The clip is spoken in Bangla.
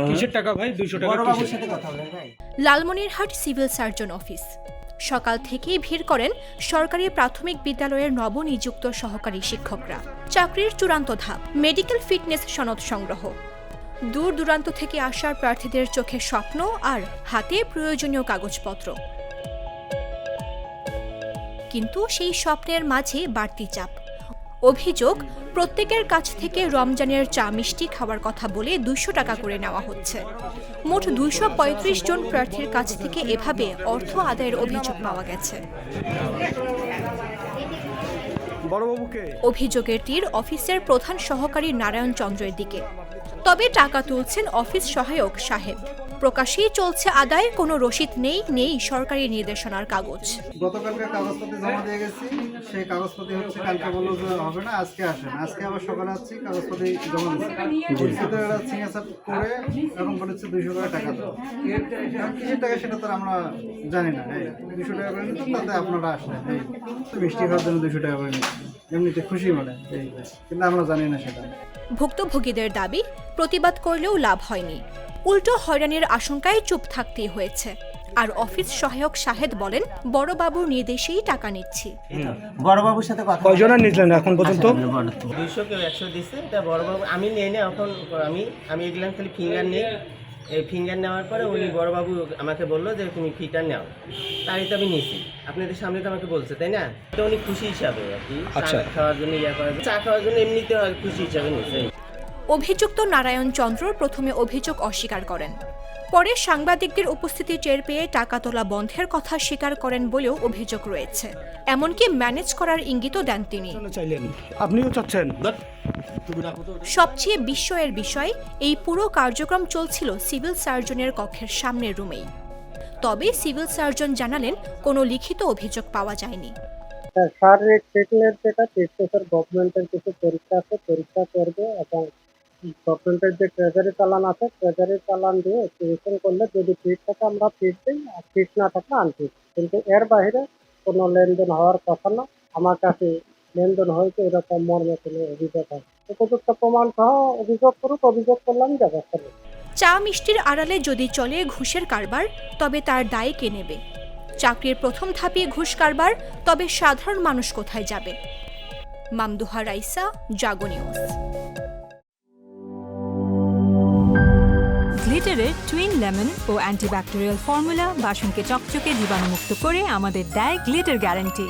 কিসের টাকা ভাই? 200 টাকা বড়বাবুর কিসের? সাথে কথা বলেন ভাই। Lalmonirhat civil surgeon office. সকাল থেকেই ভিড় করেন সরকারি প্রাথমিক বিদ্যালয়ের নবনিযুক্ত সহকারী শিক্ষকরা। চাকরির চূড়ান্ত ধাপ মেডিকেল ফিটনেস সনদ সংগ্রহ। দূর দূরান্ত থেকে আসা প্রার্থীদের চোখে স্বপ্ন আর হাতে প্রয়োজনীয় কাগজপত্র। কিন্তু সেই স্বপ্নের মাঝে বাড়তি চাপ। অভিযোগ, প্রত্যেকের কাছ থেকে রমজানের চা মিষ্টি খাওয়ার কথা বলে 200 টাকা করে নেওয়া হচ্ছে। মোট 235 জন প্রার্থীর কাছ থেকে এভাবে অর্থ আদায়ের অভিযোগ পাওয়া গেছে। বড়বাবুকে অভিযোগের তীর অফিসের প্রধান সহকারী নারায়ণ চন্দ্রের দিকে। তবে টাকা তুলছেন অফিস সহায়ক সাহেব। প্রকাশেই চলছে আদায়, কোনো রসিদ নেই সরকারি নির্দেশনার কাগজ। গতকালকে কাগজপত্র জমা দিয়ে গেছি, সেই কাগজপত্র হচ্ছে কালকে বললো যে হবে না, আজকে আসেন। আজকে আবার সকালে আসছি, কাগজপত্র জমা দিচ্ছি সিগনেচার করে এখন বলেছে 200 টাকা দেবো। কিসের টাকা সেটা তো আমরা জানি না। 200 টাকা করে নিতাম, তাতে আপনারা আসলেন মিষ্টি খাওয়ার জন্য 200 টাকা করে নিচ্ছি, এমনিতে খুশি মানে কিন্তু আমরা জানি না সেটা। ভুক্তভোগীদের দাবি, প্রতিবাদ করলেও লাভ হয়নি, উল্টো হয়রানির আশঙ্কায় চুপ থাকতেই হয়েছে। আর অফিস সহায়ক শাহেদ বলেন, বড়বাবুর নির্দেশেই টাকা নিচ্ছি। বড়বাবুর সাথে কথা কয়জনের নিলেন এখন পর্যন্ত? 200 কেউ 100 দিচ্ছে। এটা বড়বাবু আমি নিয়ে নিই। এখন আমি এগুলাম খালি ফিঙ্গার নিই। এই ফিঙ্গার নেওয়ার পরে উনি বড়বাবু আমাকে বললো যে তুমি ফিটা নাও, তাই তো আমি নিছি। আপনাদের সামনে তো আমাকে বলছে, তাই না? তো উনি খুশি হিসাবে আর কি, চা খাওয়ার জন্য চা খাওয়ার জন্য এমনিতে খুশি হিসাবে নিছে। অভিযুক্ত নারায়ণ চন্দ্র প্রথমে অভিযোগ অস্বীকার করেন, পরে সাংবাদিকদের উপস্থিতি টের পেয়ে টাকা তোলা বন্ধের কথা স্বীকার করেন বলেও অভিযোগ রয়েছে। এমনকি ম্যানেজ করার ইঙ্গিতও দেন তিনি। চাইলেন, আপনিও চাচ্ছেন। সবচেয়ে বিস্ময়ের বিষয়, এই পুরো কার্যক্রম চলছিল সিভিল সার্জনের কক্ষের সামনের রুমেই। তবে সিভিল সার্জন জানালেন, কোনো লিখিত অভিযোগ পাওয়া যায়নি। শারীরিক ফিটনেস যেটা টেস্টের গভর্নমেন্টের কিছু পরীক্ষা আছে, পরীক্ষা করবে এবং গভর্নমেন্টের যে ট্রেজারি চালান আছে, ট্রেজারি চালান দিয়ে এক্সিবিশন করলে যদি ফিট থাকে আমরা ফিট দিই, আর ফিট না থাকলে আনফিট। কিন্তু এর বাইরে কোনো লেনদেন হওয়ার কথা না। আমার কাছে লেনদেন হয়েছে এরকম মর্মে কোনো অভিযোগ হয়। উপযুক্ত প্রমাণ সহ অভিযোগ করুক, অভিযোগ করলাম ব্যবস্থা নেব। চা মিষ্টির আড়ালে যদি চলে ঘুষের কারবার, তবে তার দায় কে নেবে? চাকরির প্রথম ধাপে ঘুষ কারবার, তবে সাধারণ মানুষ কোথায় যাবে? মামদুহা রাইসা, জাগো নিউজ। গ্লিটারের টুইন লেমন ও অ্যান্টিব্যাকটেরিয়াল ফর্মুলা বাসনকে চকচকে জীবাণুমুক্ত করে আমাদের দেয় গ্লিটার গ্যারান্টি।